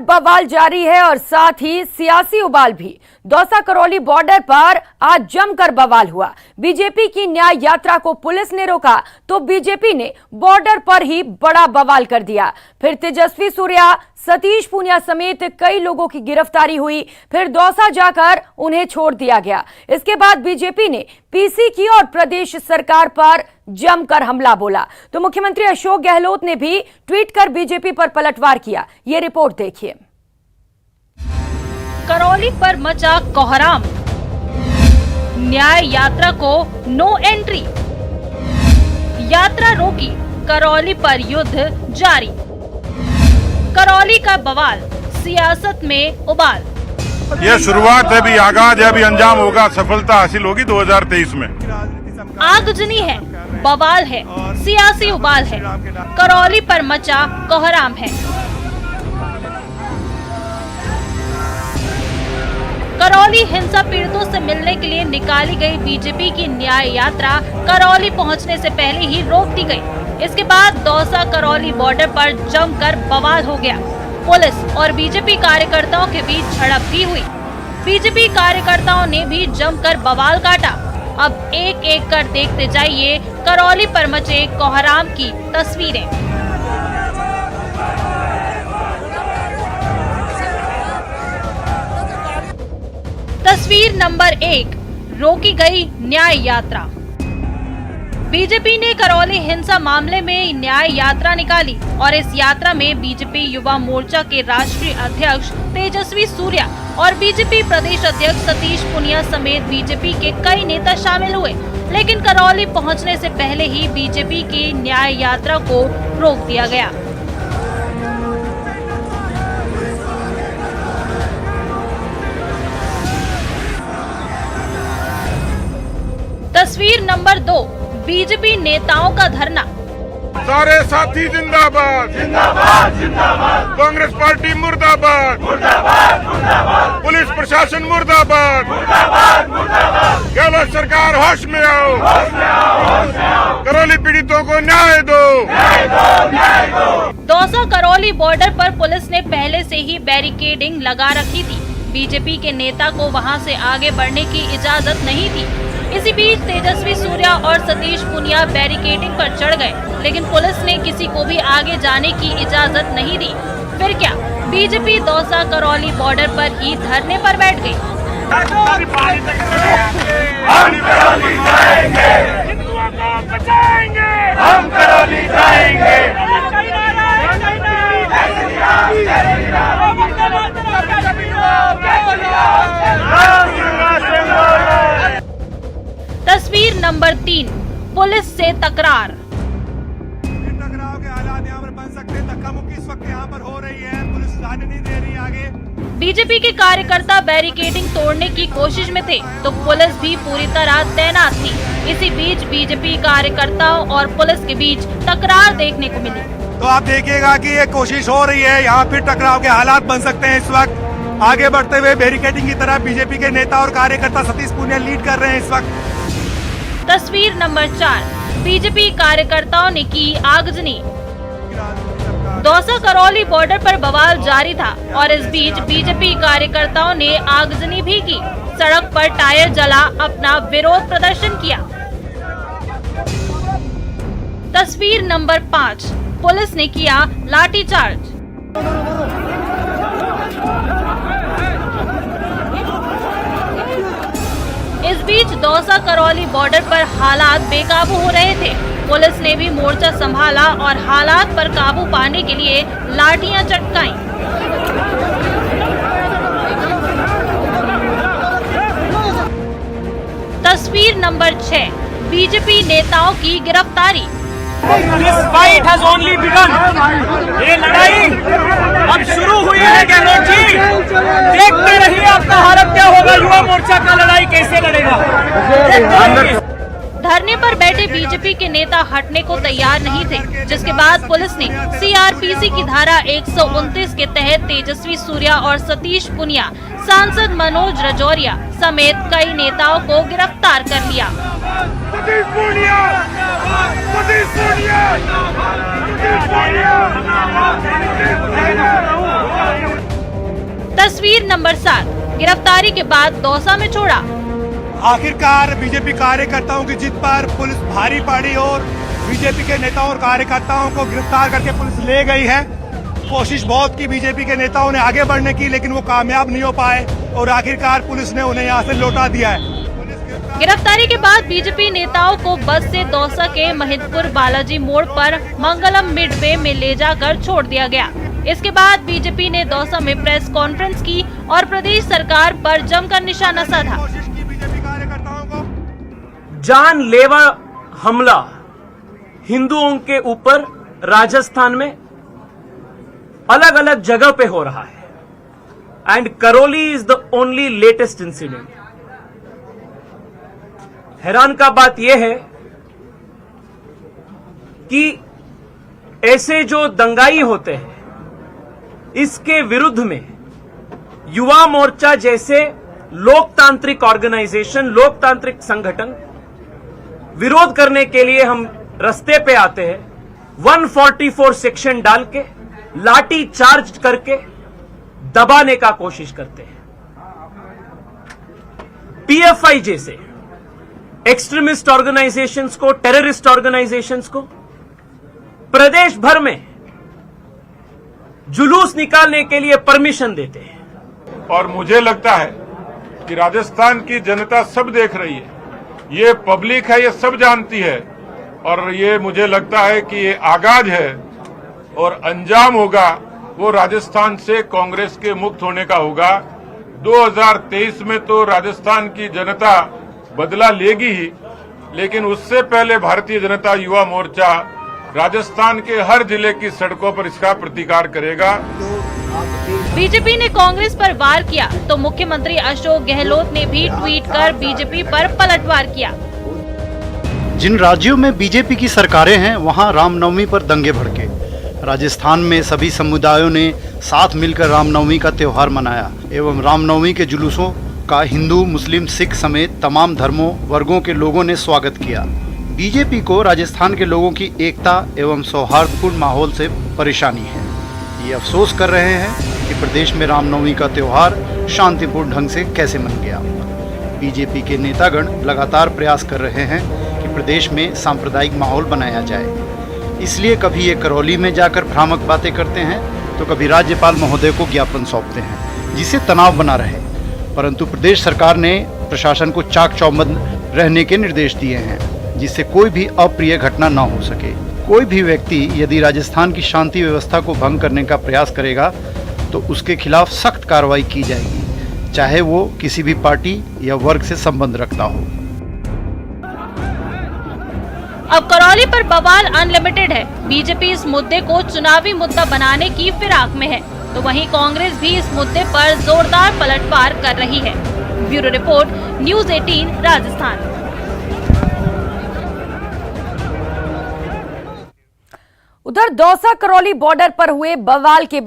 बवाल जारी है और साथ ही सियासी उबाल भी। दौसा करौली बॉर्डर पर आज जमकर बवाल हुआ। बीजेपी की न्याय यात्रा को पुलिस ने रोका तो बीजेपी ने बॉर्डर पर ही बड़ा बवाल कर दिया। फिर तेजस्वी सूर्या, सतीश पूनिया समेत कई लोगों की गिरफ्तारी हुई। फिर दौसा जाकर उन्हें छोड़ दिया गया। इसके बाद बीजेपी ने पीसी की और प्रदेश सरकार पर जमकर हमला बोला तो मुख्यमंत्री अशोक गहलोत ने भी ट्वीट कर बीजेपी पर पलटवार किया। ये रिपोर्ट देखिए। करौली पर मचा कोहराम, न्याय यात्रा को नो एंट्री, यात्रा रोकी, करौली पर युद्ध जारी। करौली का बवाल, सियासत में उबाल। ये शुरुआत है, अभी आगाज है, अभी अंजाम होगा, सफलता हासिल होगी 2023 में। आगजनी है, बवाल है, सियासी उबाल है, करौली पर मचा कोहराम है। करौली हिंसा पीड़ितों से मिलने के लिए निकाली गई बीजेपी की न्याय यात्रा करौली पहुंचने से पहले ही रोक दी गई। इसके बाद दौसा करौली बॉर्डर पर जमकर बवाल हो गया। पुलिस और बीजेपी कार्यकर्ताओं के बीच झड़प भी हुई। बीजेपी कार्यकर्ताओं ने भी जमकर बवाल काटा। अब एक एक कर देखते जाइए करौली पर मचे कोहराम की तस्वीरें। तस्वीर नंबर 1, रोकी गई न्याय यात्रा। बीजेपी ने करौली हिंसा मामले में न्याय यात्रा निकाली और इस यात्रा में बीजेपी युवा मोर्चा के राष्ट्रीय अध्यक्ष तेजस्वी सूर्या और बीजेपी प्रदेश अध्यक्ष सतीश पूनिया समेत बीजेपी के कई नेता शामिल हुए। लेकिन करौली पहुंचने से पहले ही बीजेपी की न्याय यात्रा को रोक दिया गया। तस्वीर नंबर 2, बीजेपी नेताओं का धरना। सारे साथी जिंदाबाद, जिंदाबाद, जिंदाबाद। कांग्रेस पार्टी मुर्दाबाद, मुर्दाबाद, मुर्दाबाद। पुलिस प्रशासन मुर्दाबाद, मुर्दाबाद, मुर्दाबाद। गहलोत सरकार होश में आओ, होश में आओ, होश में आओ। करौली पीड़ितों को न्याय दो, न्याय दो, न्याय दो। दौसा करौली बॉर्डर पर पुलिस ने पहले से ही बैरिकेडिंग लगा रखी थी। बीजेपी के नेता को वहां से आगे बढ़ने की इजाजत नहीं थी। इसी बीच तेजस्वी सूर्या और सतीश पूनिया बैरिकेडिंग पर चढ़ गए, लेकिन पुलिस ने किसी को भी आगे जाने की इजाजत नहीं दी। फिर क्या, बीजेपी दौसा करौली बॉर्डर पर ही धरने पर बैठ गई। हम करौली जाएंगे, हिंदुओं को बचाएंगे, हम करौली जाएंगे। तस्वीर नंबर 3, पुलिस से तकरार। टकराव के हालात यहाँ पर बन सकते हैं। धक्का मुक्की इस वक्त यहाँ पर हो रही है, पुलिस जाने नहीं दे रही आगे। बीजेपी के कार्यकर्ता बैरिकेडिंग तोड़ने की कोशिश में थे तो पुलिस भी पूरी तरह तैनात थी। इसी बीच बीजेपी कार्यकर्ताओं और पुलिस के बीच तकरार देखने को मिली। तो आप देखिएगा कि ये कोशिश हो रही है, यहाँ फिर टकराव के हालात बन सकते हैं। इस वक्त आगे बढ़ते हुए बैरिकेडिंग की तरफ बीजेपी के नेता और कार्यकर्ता सतीश पूनिया लीड कर रहे हैं इस वक्त। तस्वीर नंबर 4, बीजेपी कार्यकर्ताओं ने की आगजनी। दौसा करौली बॉर्डर पर बवाल जारी था और इस बीच बीजेपी कार्यकर्ताओं ने आगजनी भी की। सड़क पर टायर जला अपना विरोध प्रदर्शन किया। तस्वीर नंबर 5, पुलिस ने किया लाठीचार्ज। इस बीच दौसा करौली बॉर्डर पर हालात बेकाबू हो रहे थे। पुलिस ने भी मोर्चा संभाला और हालात पर काबू पाने के लिए लाठियां चटकाईं। तस्वीर नंबर 6, बीजेपी नेताओं की गिरफ्तारी। This fight has only begun. ये लड़ाई अब शुरू हुई है गहलोत जी। देखते रहिए आपका हालत क्या होगा, युवा मोर्चा का लड़ाई कैसे लड़ेगा। धरने पर बैठे बीजेपी के नेता हटने को तैयार नहीं थे, जिसके बाद पुलिस ने सीआरपीसी की धारा 129 के तहत तेजस्वी सूर्या और सतीश पूनिया, सांसद मनोज रजौरिया समेत कई नेताओं को गिरफ्तार कर लिया। सतीश पूनिया, सतीश पूनिया, सतीश पूनिया। तस्वीर नंबर 7, गिरफ्तारी के बाद दौसा में छोड़ा। आखिरकार बीजेपी कार्यकर्ताओं की जिद पर पुलिस भारी पड़ी और बीजेपी के नेताओं और कार्यकर्ताओं को गिरफ्तार करके पुलिस ले गई है। कोशिश बहुत की बीजेपी के नेताओं ने आगे बढ़ने की, लेकिन वो कामयाब नहीं हो पाए और आखिरकार पुलिस ने उन्हें यहाँ से लौटा दिया है। गिरफ्तारी के बाद बीजेपी नेताओं को बस से दौसा के महिदपुर बालाजी मोड़ पर मंगलम मिडवे में ले जाकर छोड़ दिया गया। इसके बाद बीजेपी ने दौसा में प्रेस कॉन्फ्रेंस की और प्रदेश सरकार पर जमकर निशाना साधा। जानलेवा हमला हिंदुओं के ऊपर राजस्थान में अलग अलग जगह पे हो रहा है and Karauli is the only latest incident. हैरान का बात यह है कि ऐसे जो दंगाई होते हैं इसके विरुद्ध में युवा मोर्चा जैसे लोकतांत्रिक ऑर्गेनाइजेशन, लोकतांत्रिक संगठन विरोध करने के लिए हम रास्ते पे आते हैं। 144 सेक्शन डाल के लाठी चार्ज करके दबाने का कोशिश करते हैं। पीएफआई जैसे एक्सट्रीमिस्ट ऑर्गेनाइजेशंस को, टेररिस्ट ऑर्गेनाइजेशंस को प्रदेश भर में जुलूस निकालने के लिए परमिशन देते हैं। और मुझे लगता है कि राजस्थान की जनता सब देख रही है, ये पब्लिक है, ये सब जानती है और ये मुझे लगता है कि ये आगाज है और अंजाम होगा वो राजस्थान से कांग्रेस के मुक्त होने का होगा। 2023 में तो राजस्थान की जनता बदला लेगी ही, लेकिन उससे पहले भारतीय जनता युवा मोर्चा राजस्थान के हर जिले की सड़कों पर इसका प्रतिकार करेगा। बीजेपी ने कांग्रेस पर वार किया तो मुख्यमंत्री अशोक गहलोत ने भी ट्वीट कर बीजेपी पर पलटवार किया। जिन राज्यों में बीजेपी की सरकारें हैं वहां रामनवमी पर दंगे भड़के। राजस्थान में सभी समुदायों ने साथ मिलकर रामनवमी का त्योहार मनाया एवं रामनवमी के जुलूसों का हिंदू, मुस्लिम, सिख समेत तमाम धर्मों वर्गों के लोगों ने स्वागत किया। बीजेपी को राजस्थान के लोगों की एकता एवं सौहार्दपूर्ण माहौल से परेशानी है। ये अफसोस कर रहे हैं कि प्रदेश में रामनवमी का त्योहार शांतिपूर्ण ढंग से कैसे मन गया। बीजेपी के नेतागण लगातार प्रयास कर रहे हैं कि प्रदेश में सांप्रदायिक माहौल बनाया जाए। इसलिए कभी ये करौली में जाकर भ्रामक बातें करते हैं तो कभी राज्यपाल महोदय को ज्ञापन सौंपते हैं जिससे तनाव बना रहे। परंतु प्रदेश सरकार ने प्रशासन को चाक चौबंद रहने के निर्देश दिए हैं जिससे कोई भी अप्रिय घटना न हो सके। कोई भी व्यक्ति यदि राजस्थान की शांति व्यवस्था को भंग करने का प्रयास करेगा तो उसके खिलाफ सख्त कार्रवाई की जाएगी, चाहे वो किसी भी पार्टी या वर्ग से संबंध रखता हो। अब करौली पर बवाल अनलिमिटेड है। बीजेपी इस मुद्दे को चुनावी मुद्दा बनाने की फिराक में है तो वहीं कांग्रेस भी इस मुद्दे पर जोरदार पलटवार कर रही है। Bureau report, news 18 Rajasthan. उधर दौसा करौली बॉर्डर पर हुए बवाल के बाद